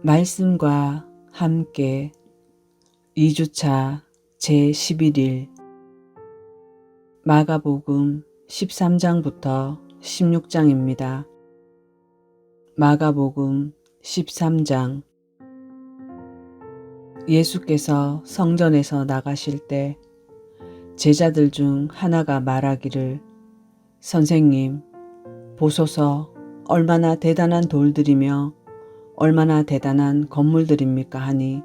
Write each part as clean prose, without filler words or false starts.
말씀과 함께 2주차 제11일 마가복음 13장부터 16장입니다. 마가복음 13장. 예수께서 성전에서 나가실 때 제자들 중 하나가 말하기를, 선생님, 보소서, 얼마나 대단한 돌들이며 얼마나 대단한 건물들입니까 하니,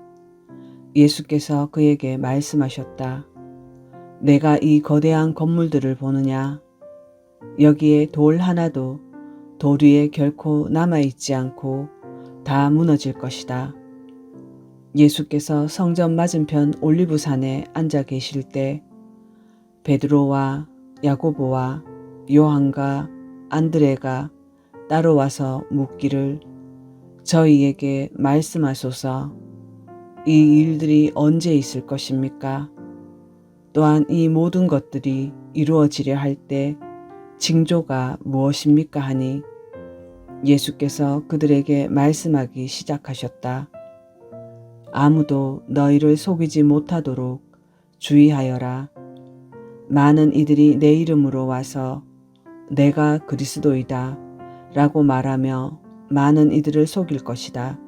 예수께서 그에게 말씀하셨다. 내가 이 거대한 건물들을 보느냐? 여기에 돌 하나도 돌 위에 결코 남아있지 않고 다 무너질 것이다. 예수께서 성전 맞은편 올리브산에 앉아 계실 때 베드로와 야고보와 요한과 안드레가 따로 와서 묻기를, 저희에게 말씀하소서, 이 일들이 언제 있을 것입니까? 또한 이 모든 것들이 이루어지려 할 때 징조가 무엇입니까 하니, 예수께서 그들에게 말씀하기 시작하셨다. 아무도 너희를 속이지 못하도록 주의하여라. 많은 이들이 내 이름으로 와서 내가 그리스도이다 라고 말하며 많은 이들을 속일 것이다.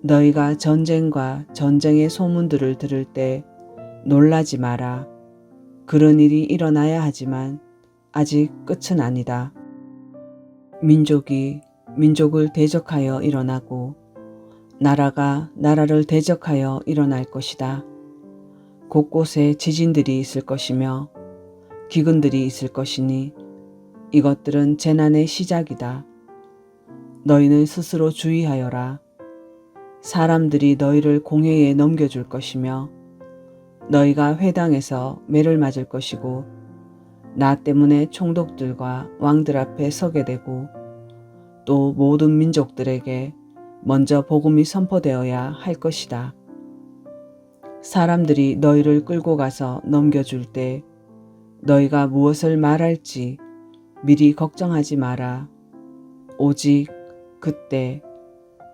너희가 전쟁과 전쟁의 소문들을 들을 때 놀라지 마라. 그런 일이 일어나야 하지만 아직 끝은 아니다. 민족이 민족을 대적하여 일어나고 나라가 나라를 대적하여 일어날 것이다. 곳곳에 지진들이 있을 것이며 기근들이 있을 것이니 이것들은 재난의 시작이다. 너희는 스스로 주의하여라. 사람들이 너희를 공회에 넘겨줄 것이며 너희가 회당에서 매를 맞을 것이고 나 때문에 총독들과 왕들 앞에 서게 되고 또 모든 민족들에게 먼저 복음이 선포되어야 할 것이다. 사람들이 너희를 끌고 가서 넘겨줄 때 너희가 무엇을 말할지 미리 걱정하지 마라. 오직 그때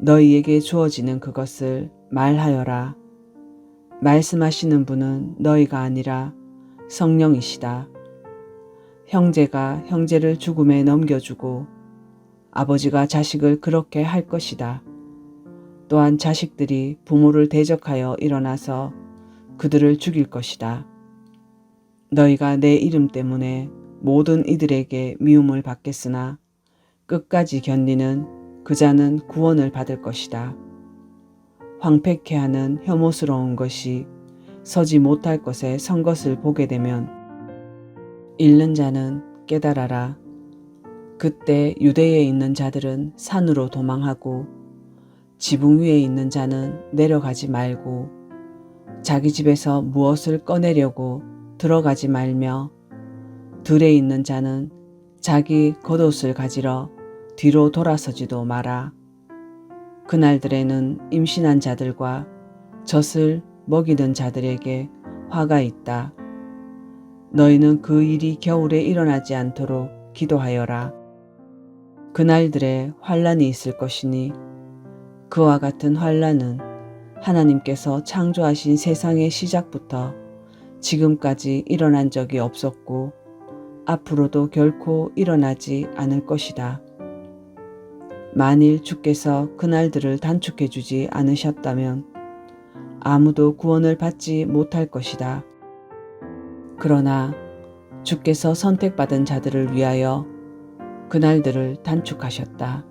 너희에게 주어지는 그것을 말하여라. 말씀하시는 분은 너희가 아니라 성령이시다. 형제가 형제를 죽음에 넘겨주고 아버지가 자식을 그렇게 할 것이다. 또한 자식들이 부모를 대적하여 일어나서 그들을 죽일 것이다. 너희가 내 이름 때문에 모든 이들에게 미움을 받겠으나 끝까지 견디는 그 자는 구원을 받을 것이다. 황폐케 하는 혐오스러운 것이 서지 못할 것에 선 것을 보게 되면 잃는 자는 깨달아라. 그때 유대에 있는 자들은 산으로 도망하고 지붕 위에 있는 자는 내려가지 말고 자기 집에서 무엇을 꺼내려고 들어가지 말며 들에 있는 자는 자기 겉옷을 가지러 뒤로 돌아서지도 마라. 그날들에는 임신한 자들과 젖을 먹이는 자들에게 화가 있다. 너희는 그 일이 겨울에 일어나지 않도록 기도하여라. 그날들에 환란이 있을 것이니 그와 같은 환란은 하나님께서 창조하신 세상의 시작부터 지금까지 일어난 적이 없었고 앞으로도 결코 일어나지 않을 것이다. 만일 주께서 그날들을 단축해 주지 않으셨다면 아무도 구원을 받지 못할 것이다. 그러나 주께서 선택받은 자들을 위하여 그날들을 단축하셨다.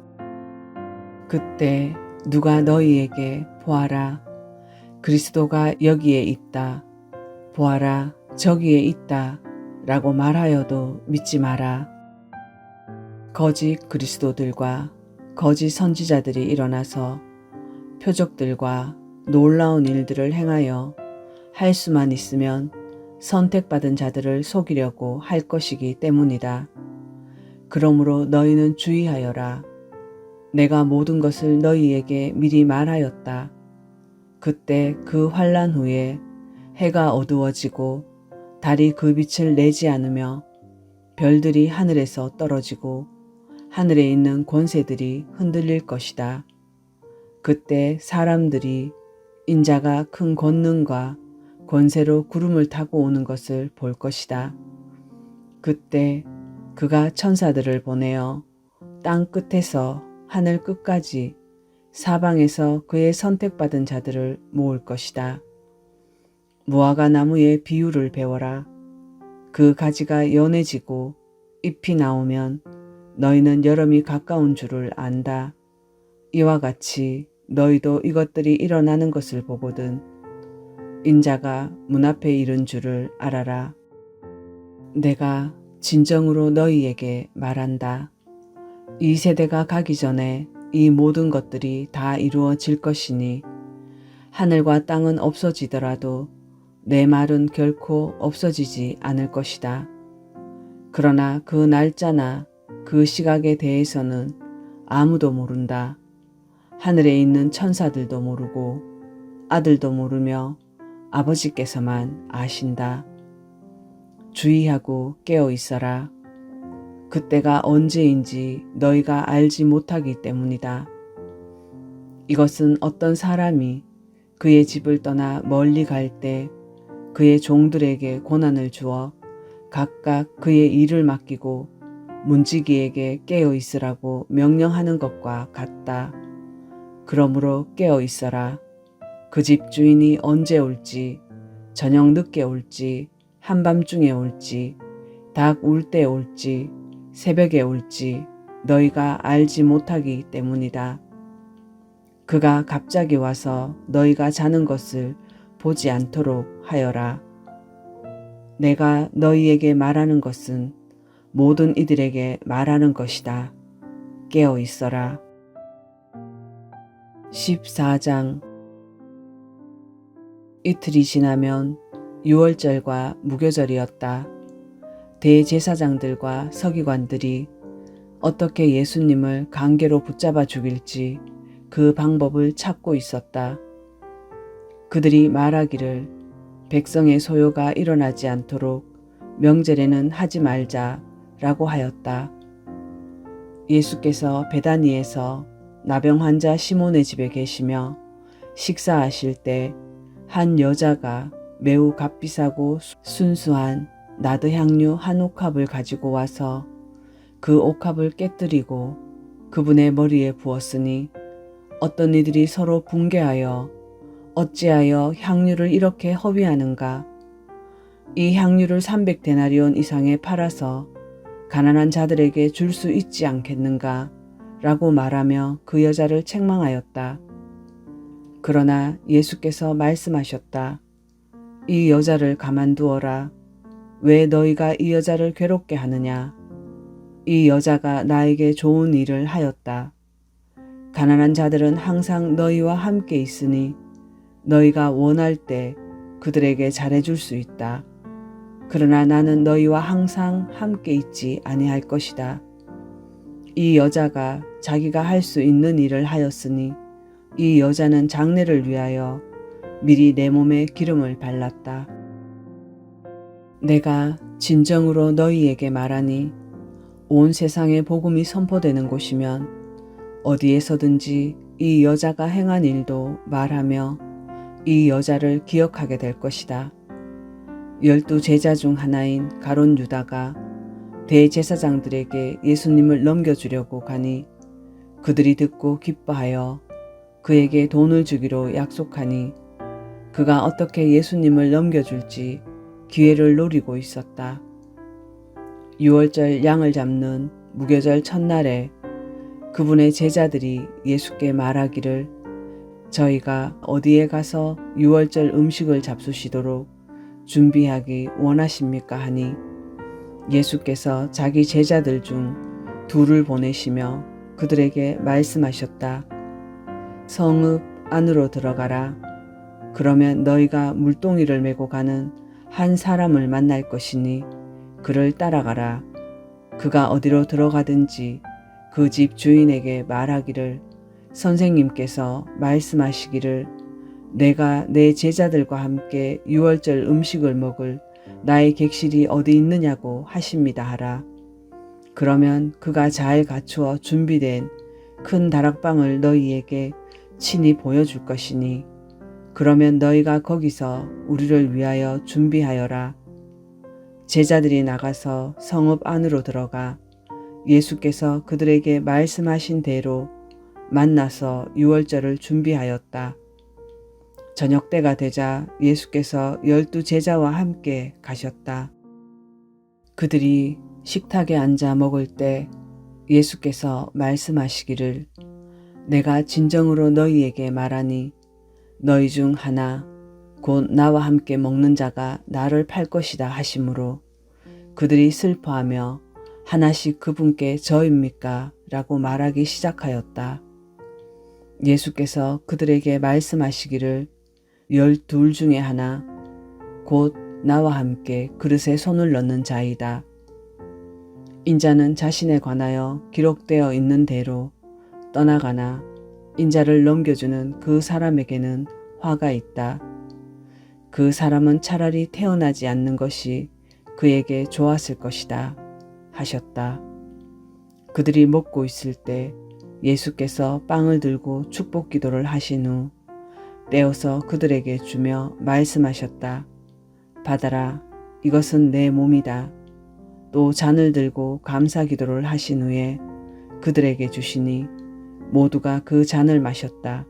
그때 누가 너희에게 보아라, 그리스도가 여기에 있다, 보아라, 저기에 있다 라고 말하여도 믿지 마라. 거짓 그리스도들과 거짓 선지자들이 일어나서 표적들과 놀라운 일들을 행하여 할 수만 있으면 선택받은 자들을 속이려고 할 것이기 때문이다. 그러므로 너희는 주의하여라. 내가 모든 것을 너희에게 미리 말하였다. 그때 그 환란 후에 해가 어두워지고 달이 그 빛을 내지 않으며 별들이 하늘에서 떨어지고 하늘에 있는 권세들이 흔들릴 것이다. 그때 사람들이 인자가 큰 권능과 권세로 구름을 타고 오는 것을 볼 것이다. 그때 그가 천사들을 보내어 땅 끝에서 하늘 끝까지 사방에서 그의 선택받은 자들을 모을 것이다. 무화과 나무의 비유를 배워라. 그 가지가 연해지고 잎이 나오면 너희는 여름이 가까운 줄을 안다. 이와 같이 너희도 이것들이 일어나는 것을 보거든 인자가 문 앞에 이른 줄을 알아라. 내가 진정으로 너희에게 말한다. 이 세대가 가기 전에 이 모든 것들이 다 이루어질 것이니 하늘과 땅은 없어지더라도 내 말은 결코 없어지지 않을 것이다. 그러나 그 날짜나 그 시각에 대해서는 아무도 모른다. 하늘에 있는 천사들도 모르고 아들도 모르며 아버지께서만 아신다. 주의하고 깨어 있어라. 그때가 언제인지 너희가 알지 못하기 때문이다. 이것은 어떤 사람이 그의 집을 떠나 멀리 갈 때 그의 종들에게 고난을 주어 각각 그의 일을 맡기고 문지기에게 깨어 있으라고 명령하는 것과 같다. 그러므로 깨어 있어라. 그 집 주인이 언제 올지, 저녁 늦게 올지, 한밤중에 올지, 닭 울 때 올지, 새벽에 올지 너희가 알지 못하기 때문이다. 그가 갑자기 와서 너희가 자는 것을 보지 않도록 하여라. 내가 너희에게 말하는 것은 모든 이들에게 말하는 것이다. 깨어 있어라. 14장. 이틀이 지나면 유월절과 무교절이었다. 대제사장들과 서기관들이 어떻게 예수님을 강제로 붙잡아 죽일지 그 방법을 찾고 있었다. 그들이 말하기를 백성의 소요가 일어나지 않도록 명절에는 하지 말자라고 하였다. 예수께서 베다니에서 나병 환자 시몬의 집에 계시며 식사하실 때 한 여자가 매우 값비싸고 순수한 나드 향유 한 옥합을 가지고 와서 그 옥합을 깨뜨리고 그분의 머리에 부었으니 어떤 이들이 서로 붕괴하여 어찌하여 향유를 이렇게 허비하는가? 이 향유를 300데나리온 이상에 팔아서 가난한 자들에게 줄 수 있지 않겠는가? 라고 말하며 그 여자를 책망하였다. 그러나 예수께서 말씀하셨다. 이 여자를 가만두어라. 왜 너희가 이 여자를 괴롭게 하느냐? 이 여자가 나에게 좋은 일을 하였다. 가난한 자들은 항상 너희와 함께 있으니 너희가 원할 때 그들에게 잘해줄 수 있다. 그러나 나는 너희와 항상 함께 있지 아니할 것이다. 이 여자가 자기가 할 수 있는 일을 하였으니 이 여자는 장례를 위하여 미리 내 몸에 기름을 발랐다. 내가 진정으로 너희에게 말하니 온 세상에 복음이 선포되는 곳이면 어디에서든지 이 여자가 행한 일도 말하며 이 여자를 기억하게 될 것이다. 12 제자 중 하나인 가룟 유다가 대제사장들에게 예수님을 넘겨주려고 가니 그들이 듣고 기뻐하여 그에게 돈을 주기로 약속하니 그가 어떻게 예수님을 넘겨줄지 기회를 노리고 있었다. 유월절 양을 잡는 무교절 첫날에 그분의 제자들이 예수께 말하기를 저희가 어디에 가서 유월절 음식을 잡수시도록 준비하기 원하십니까 하니 예수께서 자기 제자들 중 둘을 보내시며 그들에게 말씀하셨다. 성읍 안으로 들어가라. 그러면 너희가 물동이를 메고 가는 한 사람을 만날 것이니 그를 따라가라. 그가 어디로 들어가든지 그 집 주인에게 말하기를 선생님께서 말씀하시기를 내가 내 제자들과 함께 유월절 음식을 먹을 나의 객실이 어디 있느냐고 하십니다 하라. 그러면 그가 잘 갖추어 준비된 큰 다락방을 너희에게 친히 보여줄 것이니 그러면 너희가 거기서 우리를 위하여 준비하여라. 제자들이 나가서 성읍 안으로 들어가 예수께서 그들에게 말씀하신 대로 만나서 유월절을 준비하였다. 저녁 때가 되자 예수께서 12 제자와 함께 가셨다. 그들이 식탁에 앉아 먹을 때 예수께서 말씀하시기를 내가 진정으로 너희에게 말하니 너희 중 하나 곧 나와 함께 먹는 자가 나를 팔 것이다 하시므로 그들이 슬퍼하며 하나씩 그분께 저입니까? 라고 말하기 시작하였다. 예수께서 그들에게 말씀하시기를 12 중에 하나 곧 나와 함께 그릇에 손을 넣는 자이다. 인자는 자신에 관하여 기록되어 있는 대로 떠나가나 인자를 넘겨주는 그 사람에게는 화가 있다. 그 사람은 차라리 태어나지 않는 것이 그에게 좋았을 것이다 하셨다. 그들이 먹고 있을 때 예수께서 빵을 들고 축복 기도를 하신 후 떼어서 그들에게 주며 말씀하셨다. 받아라, 이것은 내 몸이다. 또 잔을 들고 감사 기도를 하신 후에 그들에게 주시니 모두가 그 잔을 마셨다.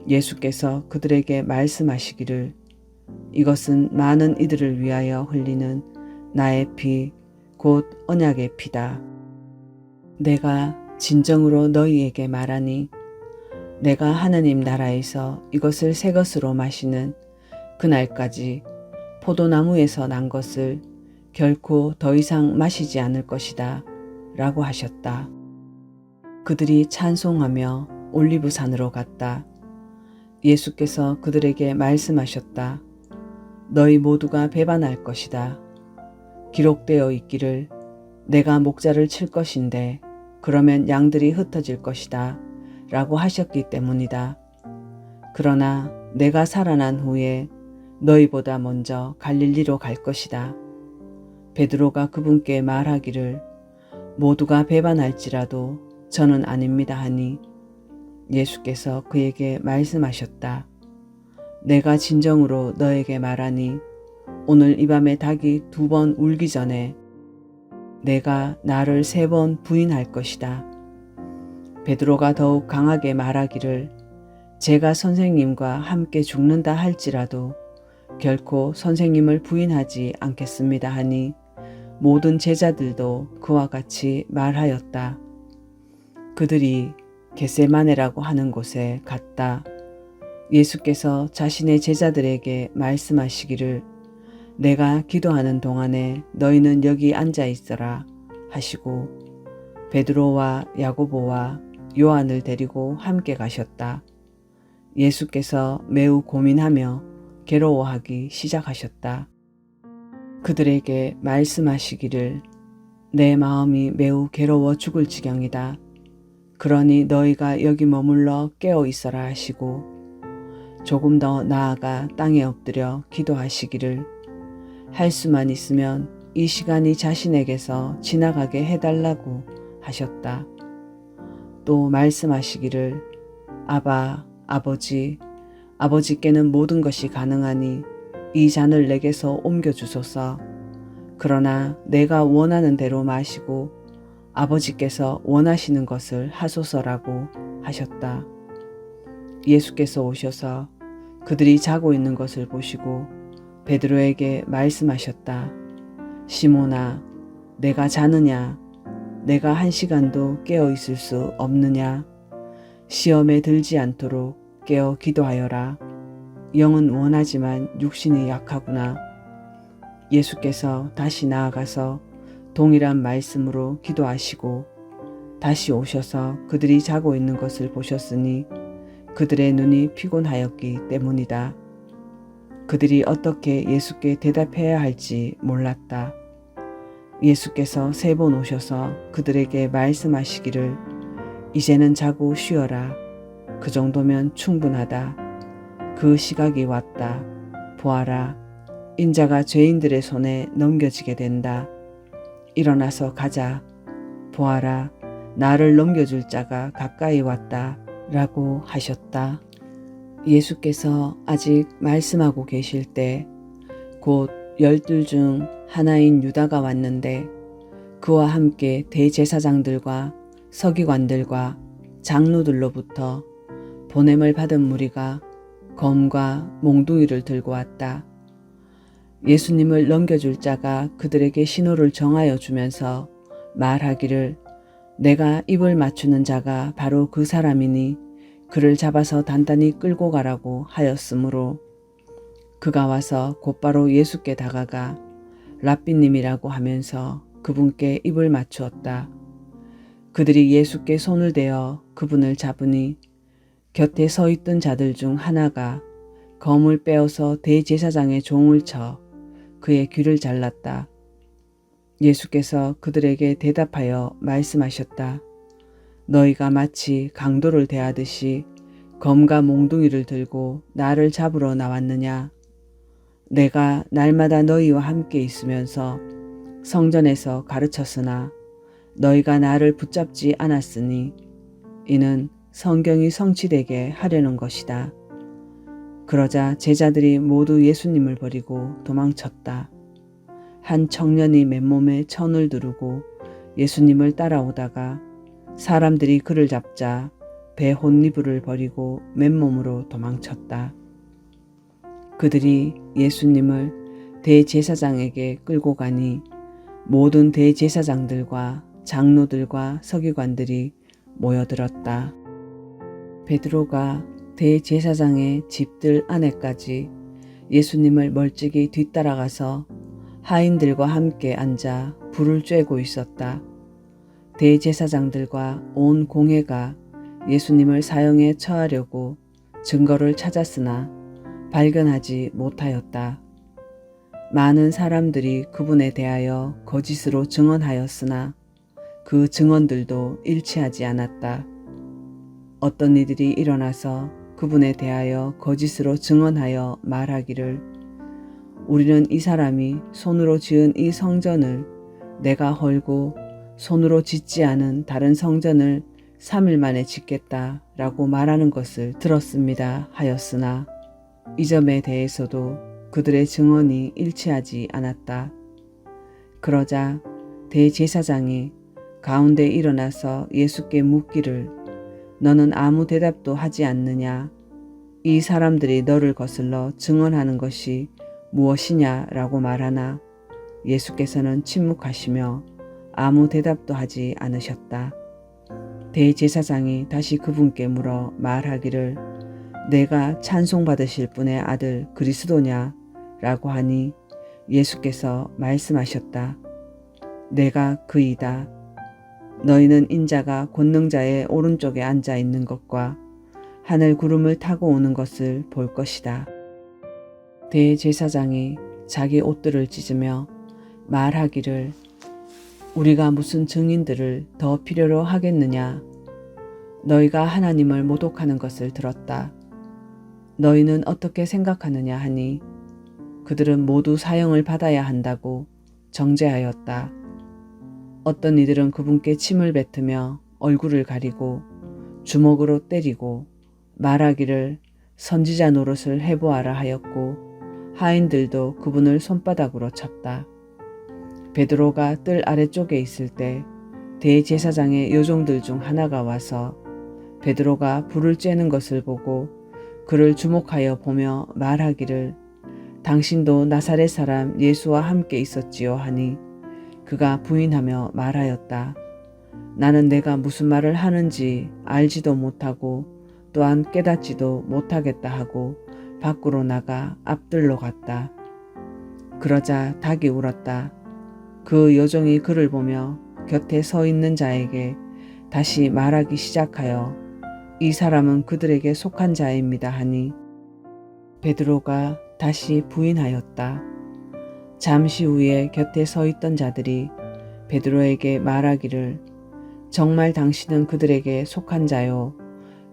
예수께서 그들에게 말씀하시기를 이것은 많은 이들을 위하여 흘리는 나의 피, 곧 언약의 피다. 내가 진정으로 너희에게 말하니 내가 하나님 나라에서 이것을 새 것으로 마시는 그날까지 포도나무에서 난 것을 결코 더 이상 마시지 않을 것이다 라고 하셨다. 그들이 찬송하며 올리브산으로 갔다. 예수께서 그들에게 말씀하셨다. 너희 모두가 배반할 것이다. 기록되어 있기를 내가 목자를 칠 것인데 그러면 양들이 흩어질 것이다 라고 하셨기 때문이다. 그러나 내가 살아난 후에 너희보다 먼저 갈릴리로 갈 것이다. 베드로가 그분께 말하기를 모두가 배반할지라도 저는 아닙니다 하니 예수께서 그에게 말씀하셨다. 내가 진정으로 너에게 말하니 오늘 이 밤에 닭이 2번 울기 전에 내가 나를 3번 부인할 것이다. 베드로가 더욱 강하게 말하기를 제가 선생님과 함께 죽는다 할지라도 결코 선생님을 부인하지 않겠습니다 하니 모든 제자들도 그와 같이 말하였다. 그들이 겟세마네라고 하는 곳에 갔다. 예수께서 자신의 제자들에게 말씀하시기를 내가 기도하는 동안에 너희는 여기 앉아 있어라 하시고 베드로와 야고보와 요한을 데리고 함께 가셨다. 예수께서 매우 고민하며 괴로워하기 시작하셨다. 그들에게 말씀하시기를 내 마음이 매우 괴로워 죽을 지경이다. 그러니 너희가 여기 머물러 깨어 있어라 하시고 조금 더 나아가 땅에 엎드려 기도하시기를 할 수만 있으면 이 시간이 자신에게서 지나가게 해달라고 하셨다. 또 말씀하시기를 아바, 아버지, 아버지께는 모든 것이 가능하니 이 잔을 내게서 옮겨주소서. 그러나 내가 원하는 대로 마시고 아버지께서 원하시는 것을 하소서라고 하셨다. 예수께서 오셔서 그들이 자고 있는 것을 보시고 베드로에게 말씀하셨다. 시몬아, 내가 자느냐? 내가 1시간도 깨어 있을 수 없느냐? 시험에 들지 않도록 깨어 기도하여라. 영은 원하지만 육신이 약하구나. 예수께서 다시 나아가서 동일한 말씀으로 기도하시고 다시 오셔서 그들이 자고 있는 것을 보셨으니 그들의 눈이 피곤하였기 때문이다. 그들이 어떻게 예수께 대답해야 할지 몰랐다. 예수께서 3번 오셔서 그들에게 말씀하시기를 이제는 자고 쉬어라. 그 정도면 충분하다. 그 시각이 왔다. 보아라. 인자가 죄인들의 손에 넘겨지게 된다. 일어나서 가자. 보아라. 나를 넘겨줄 자가 가까이 왔다. 라고 하셨다. 예수께서 아직 말씀하고 계실 때 곧 12 중 하나인 유다가 왔는데 그와 함께 대제사장들과 서기관들과 장로들로부터 보냄을 받은 무리가 검과 몽둥이를 들고 왔다. 예수님을 넘겨줄 자가 그들에게 신호를 정하여 주면서 말하기를 내가 입을 맞추는 자가 바로 그 사람이니 그를 잡아서 단단히 끌고 가라고 하였으므로 그가 와서 곧바로 예수께 다가가 랍비님이라고 하면서 그분께 입을 맞추었다. 그들이 예수께 손을 대어 그분을 잡으니 곁에 서 있던 자들 중 하나가 검을 빼어서 대제사장의 종을 쳐 그의 귀를 잘랐다. 예수께서 그들에게 대답하여 말씀하셨다. 너희가 마치 강도를 대하듯이 검과 몽둥이를 들고 나를 잡으러 나왔느냐? 내가 날마다 너희와 함께 있으면서 성전에서 가르쳤으나 너희가 나를 붙잡지 않았으니 이는 성경이 성취되게 하려는 것이다. 그러자 제자들이 모두 예수님을 버리고 도망쳤다. 한 청년이 맨몸에 천을 두르고 예수님을 따라오다가 사람들이 그를 잡자 배 혼니부를 버리고 맨몸으로 도망쳤다. 그들이 예수님을 대제사장에게 끌고 가니 모든 대제사장들과 장로들과 서기관들이 모여들었다. 베드로가 대제사장의 집들 안에까지 예수님을 멀찍이 뒤따라가서 하인들과 함께 앉아 불을 쬐고 있었다. 대제사장들과 온 공회가 예수님을 사형에 처하려고 증거를 찾았으나 발견하지 못하였다. 많은 사람들이 그분에 대하여 거짓으로 증언하였으나 그 증언들도 일치하지 않았다. 어떤 이들이 일어나서 그분에 대하여 거짓으로 증언하여 말하기를 우리는 이 사람이 손으로 지은 이 성전을 내가 헐고 손으로 짓지 않은 다른 성전을 3일 만에 짓겠다라고 말하는 것을 들었습니다 하였으나 이 점에 대해서도 그들의 증언이 일치하지 않았다. 그러자 대제사장이 가운데 일어나서 예수께 묻기를 너는 아무 대답도 하지 않느냐? 이 사람들이 너를 거슬러 증언하는 것이 무엇이냐라고 말하나 예수께서는 침묵하시며 아무 대답도 하지 않으셨다. 대제사장이 다시 그분께 물어 말하기를 내가 찬송받으실 분의 아들 그리스도냐? 라고 하니 예수께서 말씀하셨다. 내가 그이다. 너희는 인자가 권능자의 오른쪽에 앉아 있는 것과 하늘 구름을 타고 오는 것을 볼 것이다. 대제사장이 자기 옷들을 찢으며 말하기를 우리가 무슨 증인들을 더 필요로 하겠느냐? 너희가 하나님을 모독하는 것을 들었다. 너희는 어떻게 생각하느냐 하니 그들은 모두 사형을 받아야 한다고 정죄하였다. 어떤 이들은 그분께 침을 뱉으며 얼굴을 가리고 주먹으로 때리고 말하기를 선지자 노릇을 해보아라 하였고 하인들도 그분을 손바닥으로 쳤다. 베드로가 뜰 아래쪽에 있을 때 대제사장의 요종들 중 하나가 와서 베드로가 불을 쬐는 것을 보고 그를 주목하여 보며 말하기를 당신도 나사렛 사람 예수와 함께 있었지요 하니 그가 부인하며 말하였다. 나는 내가 무슨 말을 하는지 알지도 못하고 또한 깨닫지도 못하겠다 하고 밖으로 나가 앞들로 갔다. 그러자 닭이 울었다. 그 여종이 그를 보며 곁에 서 있는 자에게 다시 말하기 시작하여 이 사람은 그들에게 속한 자입니다 하니 베드로가 다시 부인하였다. 잠시 후에 곁에 서 있던 자들이 베드로에게 말하기를 정말 당신은 그들에게 속한 자요.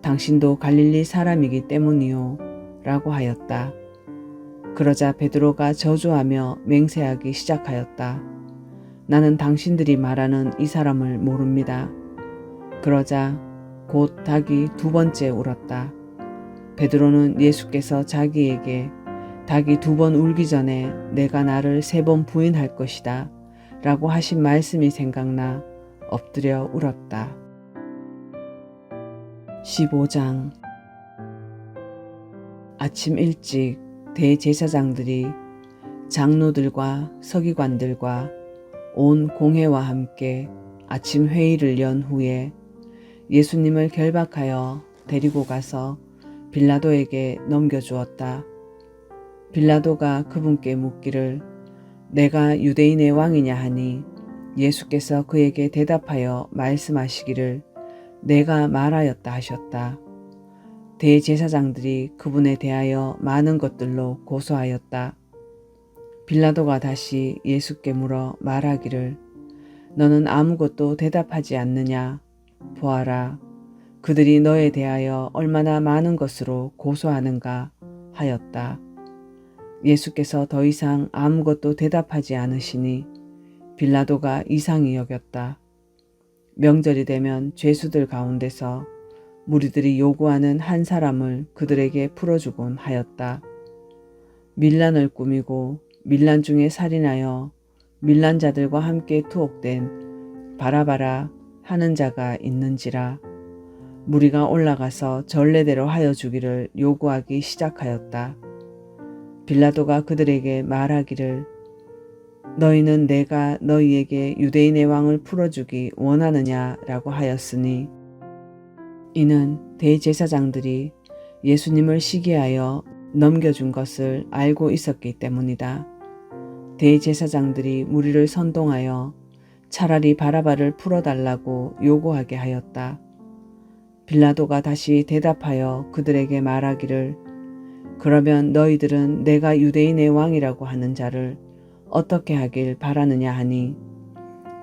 당신도 갈릴리 사람이기 때문이요. 라고 하였다. 그러자 베드로가 저주하며 맹세하기 시작하였다. 나는 당신들이 말하는 이 사람을 모릅니다. 그러자 곧 닭이 두 번째 울었다. 베드로는 예수께서 자기에게 닭이 두 번 울기 전에 내가 나를 세 번 부인할 것이다 라고 하신 말씀이 생각나 엎드려 울었다. 15장. 아침 일찍 대제사장들이 장로들과 서기관들과 온 공회와 함께 아침 회의를 연 후에 예수님을 결박하여 데리고 가서 빌라도에게 넘겨주었다. 빌라도가 그분께 묻기를 내가 유대인의 왕이냐 하니 예수께서 그에게 대답하여 말씀하시기를 내가 말하였다 하셨다. 대제사장들이 그분에 대하여 많은 것들로 고소하였다. 빌라도가 다시 예수께 물어 말하기를 너는 아무것도 대답하지 않느냐? 보아라, 그들이 너에 대하여 얼마나 많은 것으로 고소하는가 하였다. 예수께서 더 이상 아무것도 대답하지 않으시니 빌라도가 이상히 여겼다. 명절이 되면 죄수들 가운데서 무리들이 요구하는 한 사람을 그들에게 풀어주곤 하였다. 밀란을 꾸미고 밀란 중에 살인하여 밀란자들과 함께 투옥된 바라바라 하는 자가 있는지라 무리가 올라가서 전례대로 하여 주기를 요구하기 시작하였다. 빌라도가 그들에게 말하기를 너희는 내가 너희에게 유대인의 왕을 풀어주기 원하느냐라고 하였으니 이는 대제사장들이 예수님을 시기하여 넘겨준 것을 알고 있었기 때문이다. 대제사장들이 무리를 선동하여 차라리 바라바를 풀어달라고 요구하게 하였다. 빌라도가 다시 대답하여 그들에게 말하기를 그러면 너희들은 내가 유대인의 왕이라고 하는 자를 어떻게 하길 바라느냐 하니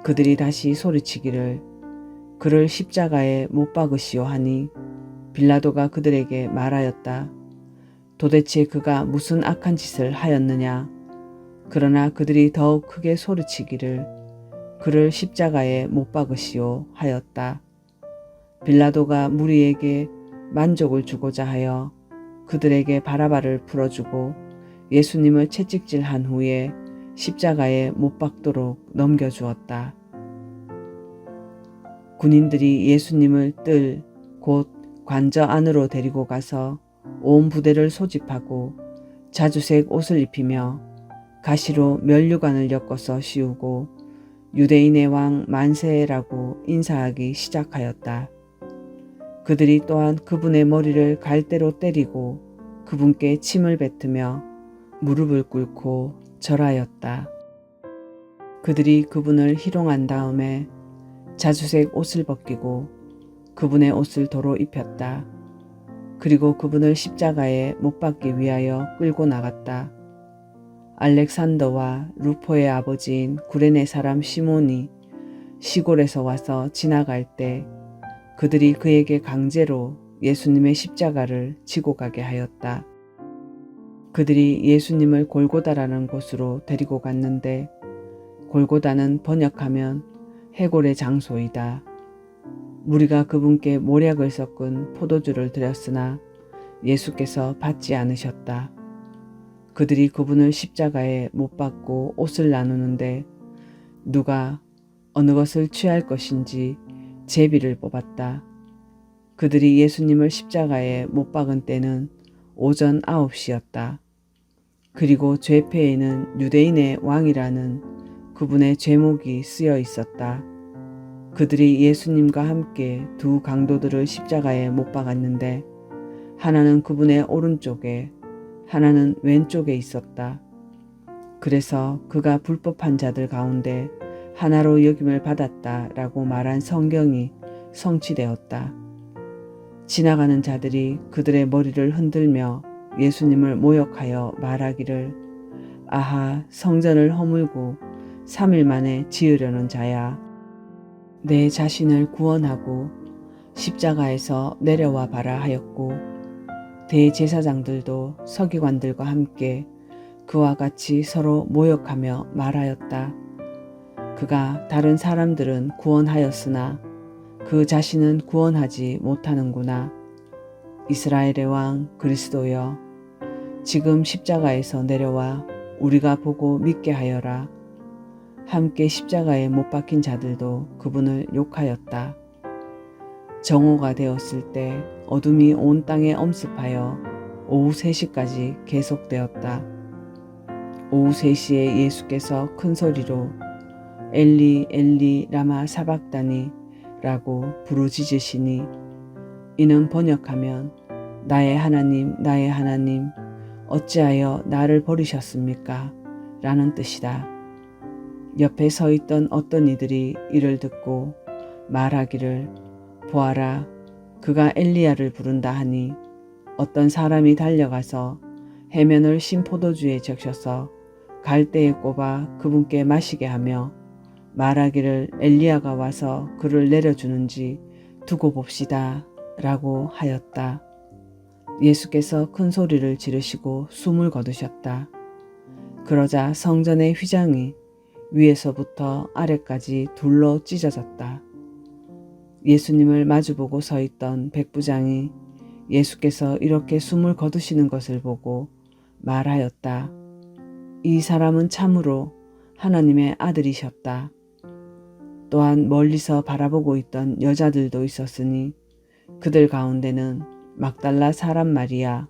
그들이 다시 소리치기를 그를 십자가에 못 박으시오 하니 빌라도가 그들에게 말하였다. 도대체 그가 무슨 악한 짓을 하였느냐? 그러나 그들이 더욱 크게 소리치기를 그를 십자가에 못 박으시오 하였다. 빌라도가 무리에게 만족을 주고자 하여 그들에게 바라바를 풀어주고 예수님을 채찍질한 후에 십자가에 못 박도록 넘겨주었다. 군인들이 예수님을 뜰 곧 관저 안으로 데리고 가서 온 부대를 소집하고 자주색 옷을 입히며 가시로 면류관을 엮어서 씌우고 유대인의 왕 만세라고 인사하기 시작하였다. 그들이 또한 그분의 머리를 갈대로 때리고 그분께 침을 뱉으며 무릎을 꿇고 절하였다. 그들이 그분을 희롱한 다음에 자주색 옷을 벗기고 그분의 옷을 도로 입혔다. 그리고 그분을 십자가에 못 박기 위하여 끌고 나갔다. 알렉산더와 루포의 아버지인 구레네 사람 시몬이 시골에서 와서 지나갈 때 그들이 그에게 강제로 예수님의 십자가를 지고 가게 하였다. 그들이 예수님을 골고다라는 곳으로 데리고 갔는데 골고다는 번역하면 해골의 장소이다. 무리가 그분께 모략을 섞은 포도주를 드렸으나 예수께서 받지 않으셨다. 그들이 그분을 십자가에 못 박고 옷을 나누는데 누가 어느 것을 취할 것인지 제비를 뽑았다. 그들이 예수님을 십자가에 못 박은 때는 오전 9시였다. 그리고 죄패에는 유대인의 왕이라는 그분의 죄목이 쓰여 있었다. 그들이 예수님과 함께 두 강도들을 십자가에 못 박았는데 하나는 그분의 오른쪽에 하나는 왼쪽에 있었다. 그래서 그가 불법한 자들 가운데 하나로 여김을 받았다라고 말한 성경이 성취되었다. 지나가는 자들이 그들의 머리를 흔들며 예수님을 모욕하여 말하기를 아하, 성전을 허물고 3일 만에 지으려는 자야. 내 자신을 구원하고 십자가에서 내려와 봐라 하였고 대제사장들도 서기관들과 함께 그와 같이 서로 모욕하며 말하였다. 그가 다른 사람들은 구원하였으나 그 자신은 구원하지 못하는구나. 이스라엘의 왕 그리스도여, 지금 십자가에서 내려와 우리가 보고 믿게 하여라. 함께 십자가에 못 박힌 자들도 그분을 욕하였다. 정오가 되었을 때 어둠이 온 땅에 엄습하여 오후 3시까지 계속되었다. 오후 3시에 예수께서 큰 소리로 엘리 엘리 라마 사박다니 라고 부르짖으시니, 이는 번역하면 나의 하나님 나의 하나님 어찌하여 나를 버리셨습니까? 라는 뜻이다. 옆에 서 있던 어떤 이들이 이를 듣고 말하기를, 보아라, 그가 엘리야를 부른다 하니 어떤 사람이 달려가서 해면을 신 포도주에 적셔서 갈대에 꼽아 그분께 마시게 하며 말하기를, 엘리야가 와서 그를 내려주는지 두고 봅시다 라고 하였다. 예수께서 큰 소리를 지르시고 숨을 거두셨다. 그러자 성전의 휘장이 위에서부터 아래까지 둘로 찢어졌다. 예수님을 마주보고 서 있던 백부장이 예수께서 이렇게 숨을 거두시는 것을 보고 말하였다. 이 사람은 참으로 하나님의 아들이셨다. 또한 멀리서 바라보고 있던 여자들도 있었으니 그들 가운데는 막달라 사람 마리아,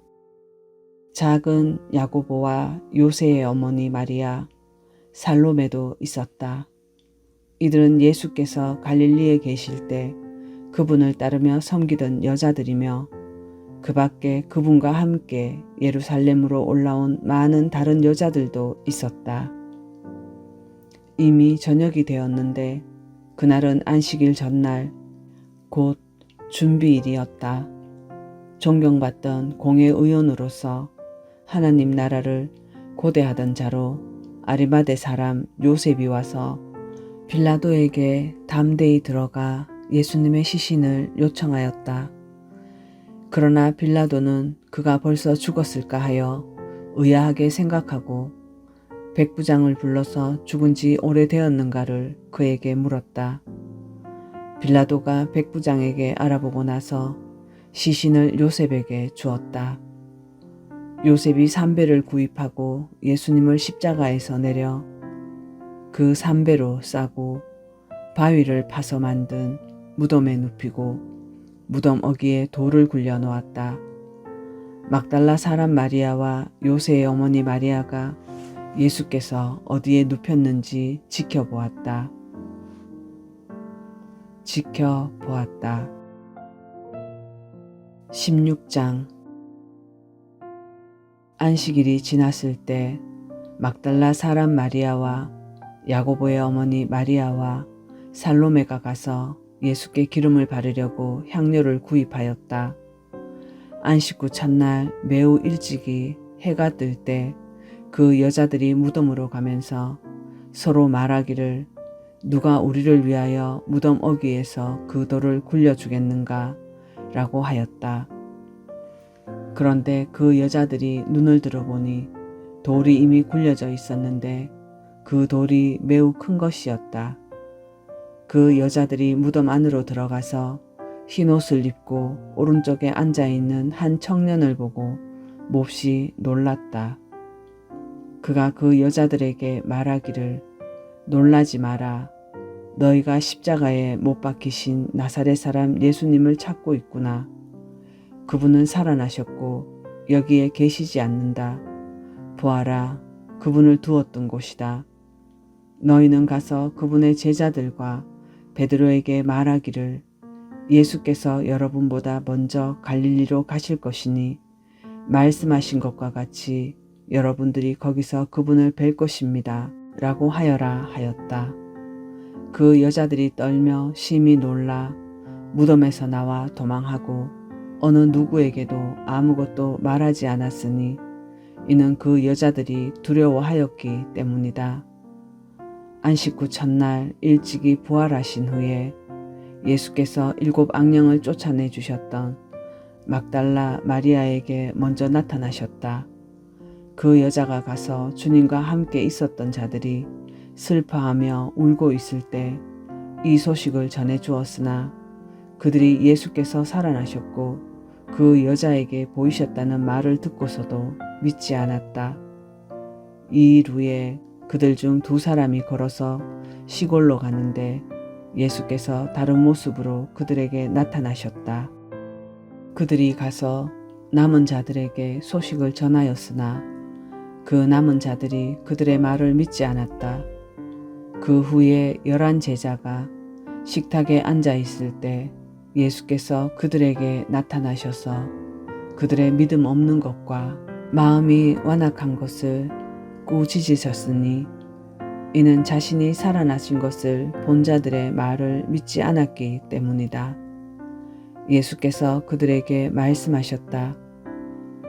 작은 야고보와 요새의 어머니 마리아, 살로메도 있었다. 이들은 예수께서 갈릴리에 계실 때 그분을 따르며 섬기던 여자들이며 그 밖에 그분과 함께 예루살렘으로 올라온 많은 다른 여자들도 있었다. 이미 저녁이 되었는데 그날은 안식일 전날, 곧 준비일이었다. 존경받던 공회의원으로서 하나님 나라를 고대하던 자로 아리마대 사람 요셉이 와서 빌라도에게 담대히 들어가 예수님의 시신을 요청하였다. 그러나 빌라도는 그가 벌써 죽었을까 하여 의아하게 생각하고 백부장을 불러서 죽은 지 오래되었는가를 그에게 물었다. 빌라도가 백부장에게 알아보고 나서 시신을 요셉에게 주었다. 요셉이 삼배를 구입하고 예수님을 십자가에서 내려 그 삼배로 싸고 바위를 파서 만든 무덤에 눕히고 무덤 어귀에 돌을 굴려 놓았다. 막달라 사람 마리아와 요새의 어머니 마리아가 예수께서 어디에 눕혔는지 지켜보았다. 16장. 안식일이 지났을 때 막달라 사람 마리아와 야고보의 어머니 마리아와 살로메가 가서 예수께 기름을 바르려고 향료를 구입하였다. 안식 후 첫날 매우 일찍이 해가 뜰 때 그 여자들이 무덤으로 가면서 서로 말하기를, 누가 우리를 위하여 무덤 어귀에서 그 돌을 굴려주겠는가? 라고 하였다. 그런데 그 여자들이 눈을 들어보니 돌이 이미 굴려져 있었는데 그 돌이 매우 큰 것이었다. 그 여자들이 무덤 안으로 들어가서 흰옷을 입고 오른쪽에 앉아있는 한 청년을 보고 몹시 놀랐다. 그가 그 여자들에게 말하기를, 놀라지 마라. 너희가 십자가에 못 박히신 나사렛 사람 예수님을 찾고 있구나. 그분은 살아나셨고 여기에 계시지 않는다. 보아라, 그분을 두었던 곳이다. 너희는 가서 그분의 제자들과 베드로에게 말하기를, 예수께서 여러분보다 먼저 갈릴리로 가실 것이니 말씀하신 것과 같이 여러분들이 거기서 그분을 뵐 것입니다. 라고 하여라 하였다. 그 여자들이 떨며 심히 놀라 무덤에서 나와 도망하고 어느 누구에게도 아무것도 말하지 않았으니 이는 그 여자들이 두려워하였기 때문이다. 안식 후 첫날 일찍이 부활하신 후에 예수께서 7 악령을 쫓아내 주셨던 막달라 마리아에게 먼저 나타나셨다. 그 여자가 가서 주님과 함께 있었던 자들이 슬퍼하며 울고 있을 때 이 소식을 전해 주었으나 그들이 예수께서 살아나셨고 그 여자에게 보이셨다는 말을 듣고서도 믿지 않았다. 이 일 후에 그들 중 두 사람이 걸어서 시골로 가는데 예수께서 다른 모습으로 그들에게 나타나셨다. 그들이 가서 남은 자들에게 소식을 전하였으나 그 남은 자들이 그들의 말을 믿지 않았다. 그 후에 11 제자가 식탁에 앉아 있을 때 예수께서 그들에게 나타나셔서 그들의 믿음 없는 것과 마음이 완악한 것을 꾸짖으셨으니 이는 자신이 살아나신 것을 본 자들의 말을 믿지 않았기 때문이다. 예수께서 그들에게 말씀하셨다.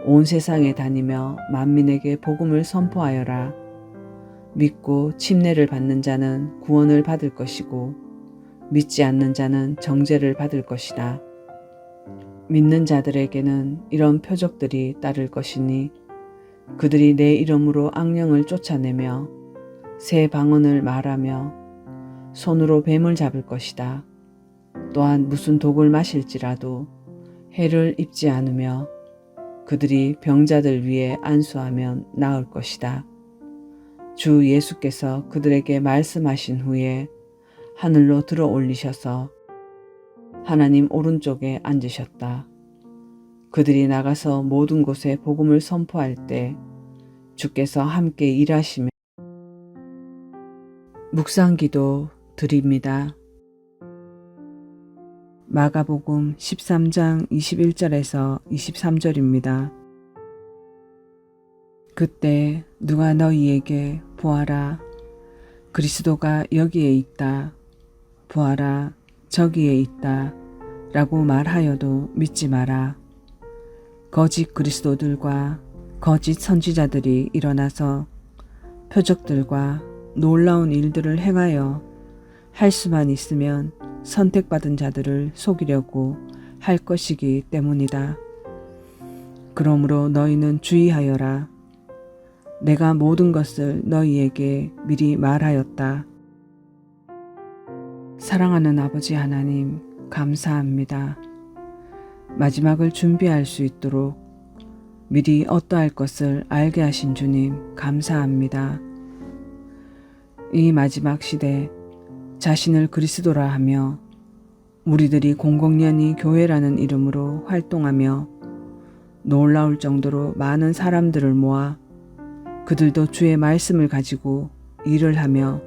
온 세상에 다니며 만민에게 복음을 선포하여라. 믿고 침례를 받는 자는 구원을 받을 것이고 믿지 않는 자는 정죄를 받을 것이다. 믿는 자들에게는 이런 표적들이 따를 것이니 그들이 내 이름으로 악령을 쫓아내며 새 방언을 말하며 손으로 뱀을 잡을 것이다. 또한 무슨 독을 마실지라도 해를 입지 않으며 그들이 병자들 위에 안수하면 나을 것이다. 주 예수께서 그들에게 말씀하신 후에 하늘로 들어 올리셔서 하나님 오른쪽에 앉으셨다. 그들이 나가서 모든 곳에 복음을 선포할 때 주께서 함께 일하시며 묵상기도 드립니다. 마가복음 13장 21절에서 23절입니다. 그때 누가 너희에게 보아라, 그리스도가 여기에 있다, 보아라, 저기에 있다 라고 말하여도 믿지 마라. 거짓 그리스도들과 거짓 선지자들이 일어나서 표적들과 놀라운 일들을 행하여 할 수만 있으면 선택받은 자들을 속이려고 할 것이기 때문이다. 그러므로 너희는 주의하여라. 내가 모든 것을 너희에게 미리 말하였다. 사랑하는 아버지 하나님, 감사합니다. 마지막을 준비할 수 있도록 미리 어떠할 것을 알게 하신 주님, 감사합니다. 이 마지막 시대 자신을 그리스도라 하며 우리들이 공공연히 교회라는 이름으로 활동하며 놀라울 정도로 많은 사람들을 모아 그들도 주의 말씀을 가지고 일을 하며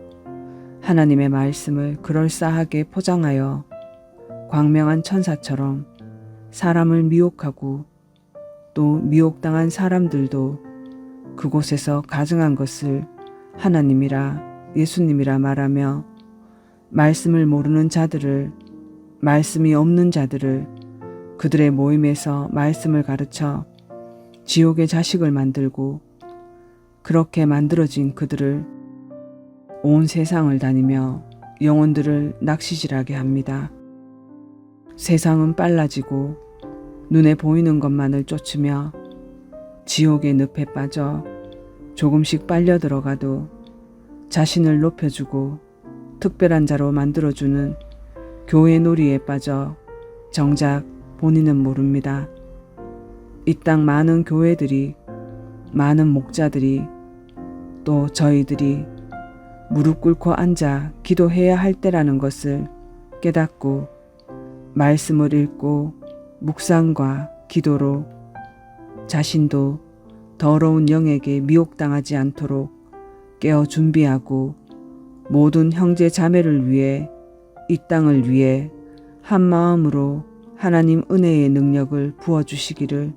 하나님의 말씀을 그럴싸하게 포장하여 광명한 천사처럼 사람을 미혹하고 또 미혹당한 사람들도 그곳에서 가증한 것을 하나님이라 예수님이라 말하며 말씀을 모르는 자들을, 말씀이 없는 자들을 그들의 모임에서 말씀을 가르쳐 지옥의 자식을 만들고 그렇게 만들어진 그들을 온 세상을 다니며 영혼들을 낚시질하게 합니다. 세상은 빨라지고 눈에 보이는 것만을 쫓으며 지옥의 늪에 빠져 조금씩 빨려 들어가도 자신을 높여주고 특별한 자로 만들어주는 교회 놀이에 빠져 정작 본인은 모릅니다. 이 땅 많은 교회들이, 많은 목자들이, 또 저희들이 무릎 꿇고 앉아 기도해야 할 때라는 것을 깨닫고 말씀을 읽고 묵상과 기도로 자신도 더러운 영에게 미혹당하지 않도록 깨어 준비하고 모든 형제 자매를 위해 이 땅을 위해 한 마음으로 하나님 은혜의 능력을 부어주시기를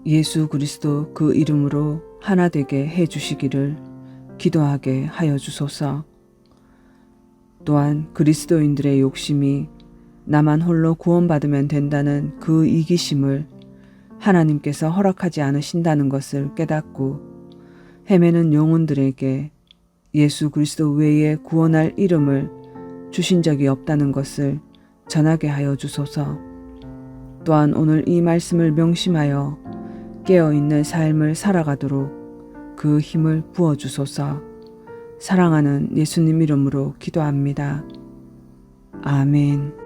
예수 그리스도 그 이름으로 하나 되게 해주시기를 기도하게 하여 주소서. 또한 그리스도인들의 욕심이 나만 홀로 구원받으면 된다는 그 이기심을 하나님께서 허락하지 않으신다는 것을 깨닫고 헤매는 영혼들에게 예수 그리스도 외에 구원할 이름을 주신 적이 없다는 것을 전하게 하여 주소서. 또한 오늘 이 말씀을 명심하여 깨어있는 삶을 살아가도록 그 힘을 부어주소서. 사랑하는 예수님 이름으로 기도합니다. 아멘.